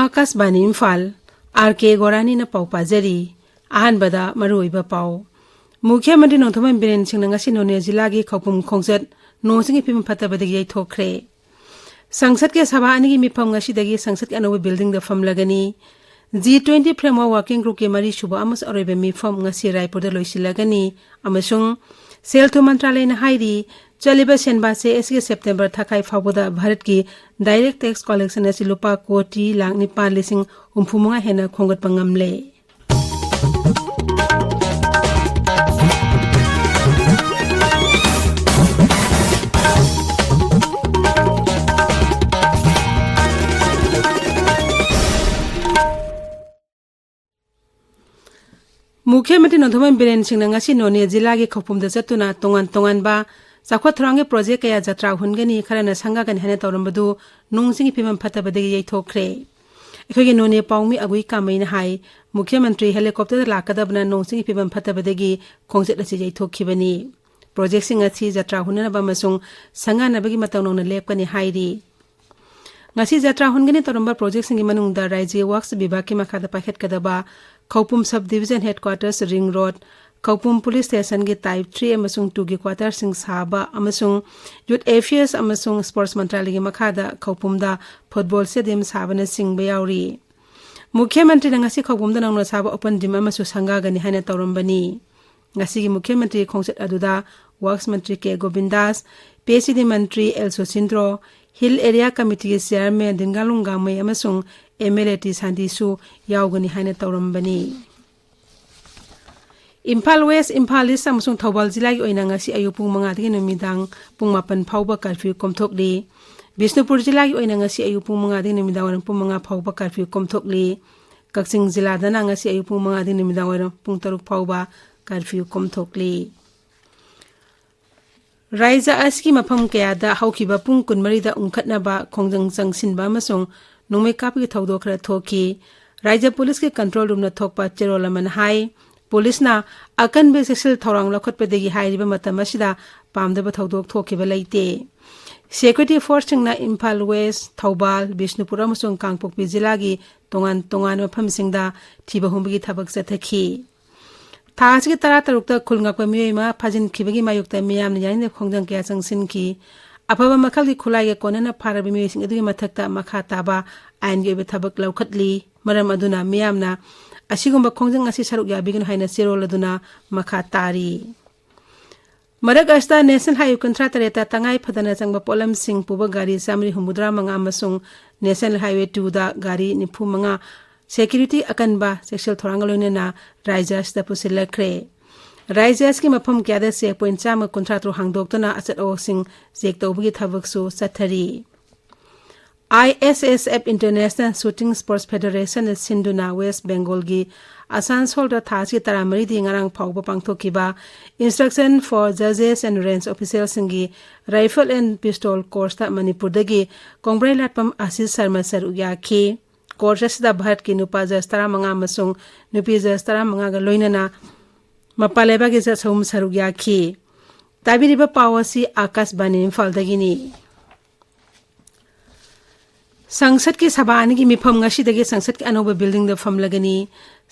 Akashvani Imphal R K. गोरानी न पाउ पाजरी अहनबदा मरुइबा पाउ मुख्यमंत्री नोंथोमन बिरेन सिंह ngasi नोने जिला की खौपुम खोंजत नोसिंग फिल्म फतबदगी यैथोखरे संसद के सभा अनि की मिफम ngasi दगी संसद के अनोबे बिल्डिंग द फम लगनी G20 फ्रेमवर्क वर्किंग ग्रुप के मरी सुबह अमस अरोबे मिफम ngasi रायपुर द लोइसिलगनी अमसुंग सेल थु मंत्रालय न हाइरी चलिबा सेनबा से एसके सितंबर थकाई फावदा भारत की डायरेक्ट टैक्स कलेक्शन असि लुपा कोटी लाख 9,50,000 हेना खोंगत पंगमले मुख्यमंत्री नोंथोमन बिरेन सिंह ngasi नोने जिला के खौपुम द चतुना तोंगान तोंगान बा चाखोथ्रांगे प्रोजेक्ट कया जत्रा हुनगनी खरना संगागन हेने तौरमबदु नोंसिंग फिल्म फतबदगी यैथोखरे अखोगे नोने पाउमी अगुई कामैन हाई मुख्यमंत्री हेलीकॉप्टर लाकदबना नोंसिंग फिल्म फतबदगी खोंजेत असी यैथोखिबनी प्रोजेक्ट सिंग अछि जत्रा हुननबा मसुंग संगानबगी मतौनोंना लेपकनी हाइरी ngasi jatra hungani toromba project singi manungda राज्य वर्क्स विभाग के मखादा पाखेतकदबा Khoupum sub division headquarters ring road Khoupum police station के टाइप 3 अमसुंग 2 के क्वार्टर सिंग साबा अमसुंग यूथ एफियर्स अमसुंग स्पोर्ट्स मंत्रालय के मखादा खौपुमदा फुटबॉल स्टेडियम साबना सिंग बेयाउरी मुख्यमंत्री ngasi खौपुमदा नंगना साबा ओपन जिम अमसु संगागनी हाने तौरम्बनी ngasi की मुख्यमंत्री खोंसेट अदुदा वर्क्स मंत्री के गोविंदास पीएचडी मंत्री L Susindro hill area committee के चेयरमैन दिंगालुंग गामई अमसुंग एमएलए टी सांदीसु यावगनी हाने तौरम्बनी इम्फाल वेस्ट इम्फाल ईस्ट अमसुंग थौबाल जिला की ओइना ngasi अयु पुंग 5 दगी नुमिदांग पुंग 9 फाउबा कर्फ्यू कोमथोकली बिष्णुपुर जिला की ओइना ngasi अयु पुंग 5 दगी नुमिदांग वरम पुंग 5 फाउबा कर्फ्यू कोमथोकली कक्सिंग जिला दना ngasi अयु पुंग 5 दगी नुमिदांग वरम पुंग 3 फाउबा कर्फ्यू कोमथोकली राइजा अस्की मफम कयादा हौखिबा पुंग 20 दा उंखतनाबा खोंजंग संगसिनबा अमसुंग नुमे कापी थौदो खरा थोकी राज्य पुलिस के कंट्रोल रूम न थोकपा चेरोलमन हाई पुलिस ना अकन बे सेक्सुअल थौरांग लखतपदेगी हाइरिबा मतम असिदा पामदबा थौदोक थोखिबा लैते सिक्योरिटी फोर्स सिंगना इम्फाल वेस्ट थौबाल बिष्णुपुर अमसुंग कांगपोकपी जिला की तोंगान तोंगान मफम सिंगदा थिबा हुंबगी थबक चथखी थास के तरा तरुक खुलंगप मियोइमा फाजिन खिबगी मायुक्त मियाम यानि खोंजंग क्या संगसिनकी अफबा मखल की खुलाई कोनना फारबी मियोइसिंग अदुगी मथक्ता मखा ताबा आइन गे थबक लौखतली मरम अदुना मियामना असिगुंबा खोंजंग असि सरुक याबिगन हाइना सिरोल अदुना मखा तारी मरक अस्ता नेशनल हाईवे कुंत्रा तरेता तंगाई फदना चंगबा पोलम सिंह पुबा गाड़ी सामरी हुमुद्रा मंगा मसुंग नेशनल हाईवे 2 दा गाड़ी 95 सेक्यूरिटी अकनबा सेक्सुअल थोरांगलोइना राइजर्स दा पुसिलखरे राइजर्स की मफम क्यादा से पॉइंट चाम कुंट्रात्रो हांगदोक्तना अचत ओसिंग चेक तौबगी थबकसु सथरी ISSF international shooting sports federation सिंधुना वेस्ट बंगाल की आसानसोल दा थासी तरामरी दी ngarang फाउबा पांगथोकिबा इंस्ट्रक्शन फॉर जजेस एंड रेंज ऑफिसर्स सिंगी राइफल एंड पिस्टल कोर्स दा मणिपुर दगी कांग्रेस लाटपम आशीष शर्मा सर उयाखी कोर्स दा भारत की नुपा जज 15 मसुंग नुपी जज 15 गा लोइनना मपालेबा के जसौम सरुग्याखी ताबिरिबा पावसी आकाशवाणी इम्फाल दगिनी संसद की सभा की मिफम ngasi दगे संसद के अनोबा बिल्डिंग द फम लगनी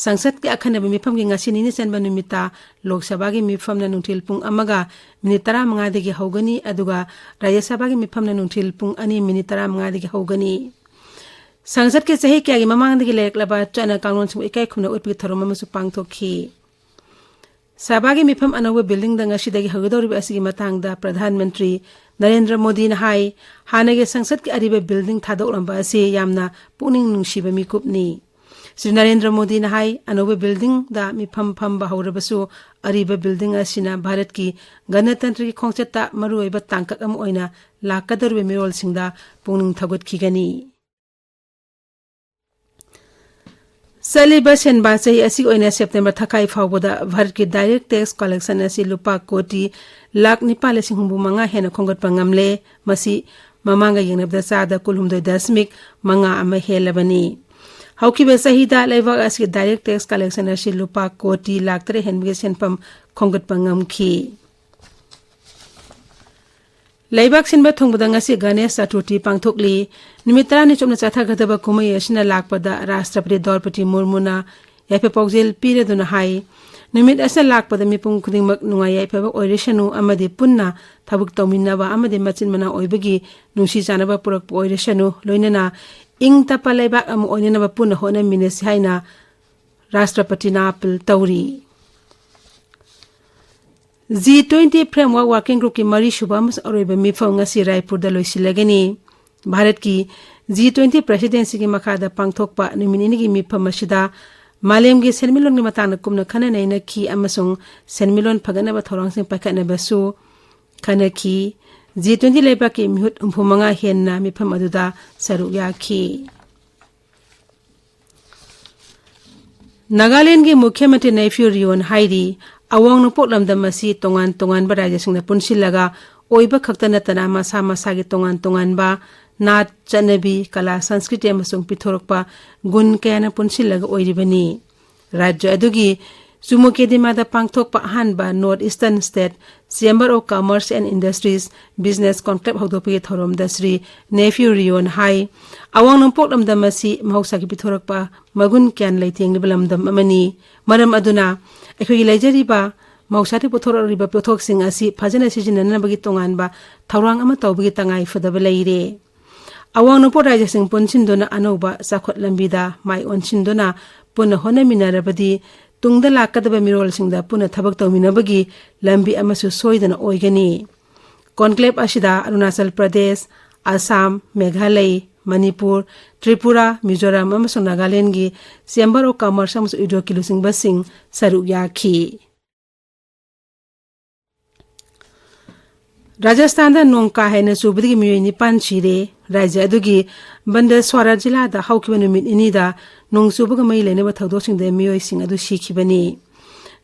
संसद के अखनब मिफम की ngasi निनि चनबा नुमिता लोकसभा की मिफम न नुंथिल पुंग अमगा मिनिट 15 दगे हौगनी अदुगा राज्य सभा की मिफम न नुंथिल पुंग अनि मिनिट 15 दगे हौगनी संसद के सही क्या ममांग दगे लेकलबा चना कानून सु इकाई खुना उतपि थरोम मसु पांगथोखी सभा की मिफम अनोबा बिल्डिंग द ngasi दगे हगदौरिबा असि मतंग द प्रधानमंत्री नरेंद्र मोदी ने हाई हानगे संसद के अरिबा बिल्डिंग थादोलंबा असे यामना पुनिंग नुंशिबा मिकुपनी श्री नरेंद्र मोदी ने हाई अनोबा बिल्डिंग दा मिफम फम बाहौरबसु अरिबा बिल्डिंग असिना भारत की गणतंत्र की खोंचता मरुओइबा तांकक अम ओइना लाकदरबे मिरोल सिंगदा पुनिंग थगुतखिगनी सलिबा सेनबा चही असि ओइना सेप्टेम्बर थकाई फावबदा भारत की डायरेक्ट टैक्स कलेक्शन असि लुपा कोटी लाख 9,50,000 हेना खोंगतपा ngamle मसी ममांगा यंगनबदा चादा कुलहुमदोय दशमिक मंगा अमा हेलबनी हौकिबे सहीदा लेवा असि डायरेक्ट टैक्स कलेक्शन असि लुपा कोटी lakh 3 हेनबगे सेनपम खोंगतपा ngamखी Laibak sinba thongbada ngasi Ganesh Chaturthi pangthokli numit 10 chomna chathagdaba kumai asina lakpada Rashtrapati Draupadi Murmuna yaipa paujel pireduna hai numit asina lakpada mipum khudingmak nungai yaipa oiresanu amadi punna thabuk tawminaba amadi machin mana oibagi nungsi janaba purak oiresanu loinana ing tapa laibak am oinenaba punna hona minesi haina Rashtrapati na apil tawri G20 Framework Working Group की मरी शुभामस और मिफम ngasi Raipur दा लोइसिलगनी भारत की G20 presidency की मखादा पांगथोकपा नुमिनि की मिफम असिदा मालेम की सेनमिलोन की मतांग कुमना खना नैना की अमसुंग सेनमिलोन फगनबा थोरांगसिंग पाखनबसु खना की G20 लेबा की मिहुत उम्फुमंगा हेन्ना मिफम अदुदा सरुक याखी नागालैंड की मुख्यमंत्री नेफ्यू रियोन हाइरी awang nupok lamdam masi tongan ba rajya singna punsilaga oiba khakta natana masa masa gi tongan ba nat chanabi kala sanskrit amasung pithorokpa gun kayana punsilaga oiribani rajya adugi Sumoke dimada pangthokpa hanba North Eastern State Chamber of Commerce and Industries Business Conclave haudopi thorom dasri Nephew Rion Hai awang numpok lamdam masi mahausa ki pithorakpa magun kyan leiteng libalamdam amani maram aduna ekhogi leijariba mausati pothororiba pothok sing asi phajana sijinana bagi tongan ba thawrang ama tawbagi tangai fadaba leire awang numpok rajya sing ponsindona anoba sakhot lambida mai onsindona puna hona minarabadi tungda lakadaba mirol singda puna thabak tawminabagi lambi amasu soidana oigani conclave asida Arunachal Pradesh Assam Meghalaya Manipur Tripura Mizoram amasung Nagaland gi Chamber of Commerce amasu idokilusing basing saruk yakhi Rajasthan da nong ka haina subudi mi ni panchire rajya adugi Bandaswara jila da haukiba numit inida nong subaga mai lene ba thawdo sing de mioi sing adu sikhibani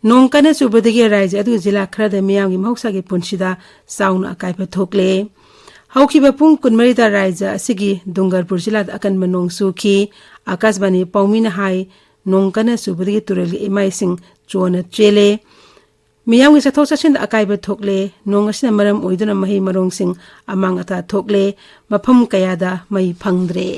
nong kana subadagi rajya adu jila khra da miyam gi mahoksa gi punsida saun akai pa thokle haukiba pung kunmari da rajya asigi Dungarpur jila da akan manong sukhi akasbani paumina hai nong kana subadagi turali emai sing chona chele miyam gi satho sasin da akai ba thokle nong asina maram oiduna mahi marong sing amang ata thokle mafam kaya da mai phangdre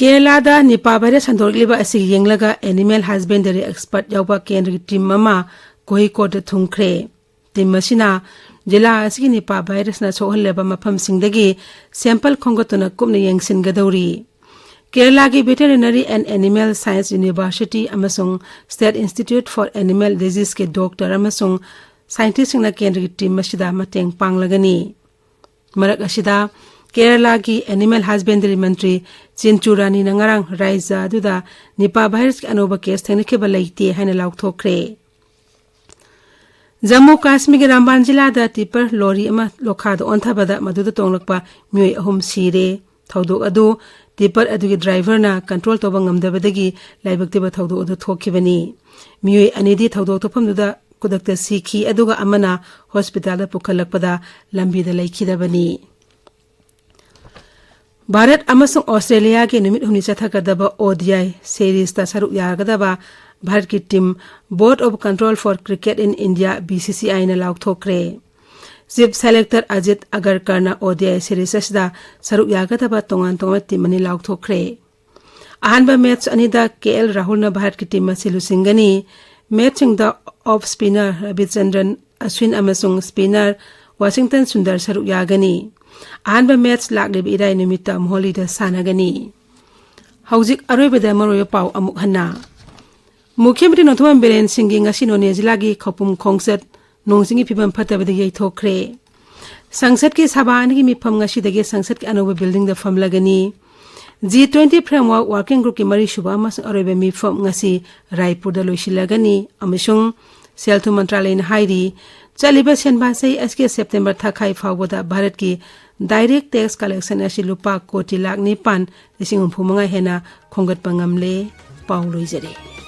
Kerala da Nipah virus handorgliba asig yenglaga animal husbandry expert yawba kendri team mama Kohikot thungkhre team masina jila asigi Nipah virus na sohalleba mafam singdagi sample khongatuna kumna yengsin gadawri Kerala ki Veterinary and Animal Science University amasung State Institute for Animal Disease ke doctor amasung scientist na kendri team masida mateng panglagani marak asida Kerala ki Animal Husbandry Mantri Chinchurani nangarang Raisa duda Nipah virus ki anoba case thangnikhe balaite haina laukthokre Jammu Kashmir ki Ramban jila da tipper lorry ama lokha da onthabada maduda tonglakpa mioi ahum sire thawdok adu tipper adugi driver na control toba ngamdabadagi laibakte ba thawdok adu thokhibani mioi anidi thawdok thopam duda kudakta sikhi aduga amana hospital da pukhalakpada lambi da laikhidabani Bharat amasung Australia ke numit humni chathakadaba ODI series ta saruk yagadaba Bharat ki team Board of Control for Cricket in India BCCI na laukthokre Chief Selector Ajit Agarkar na ODI series asda saruk yagadaba tongan team ani laukthokre ahanba match anida KL Rahul na Bharat ki team masilu singani matching the off spinner Ravichandran Ashwin amasung spinner Washington Sundar saruk yagani Ahanba match laklib irai numita moholi da sanagani Haujik aroibada maroyo pau amuk hanna Mukhyamantri Nothuam Biren Singh ngasi none jilagi khopum khongsat nongsingi phibam phatabada yei thokre Sangsad ki sabhan gi mifam ngasi dage sangsad ki anoba building da famlagani G20 Framework Working Group ki mari shuba mas aroiba mifam ngasi Raipur da loisilagani amishung Seltu Mantralay na hairi Chaliba senba sei aske September thakai fawboda Bharat ki direct tax collection asi lupa koti lakh 9 lising 4 hena khongat pangamle pauloi jare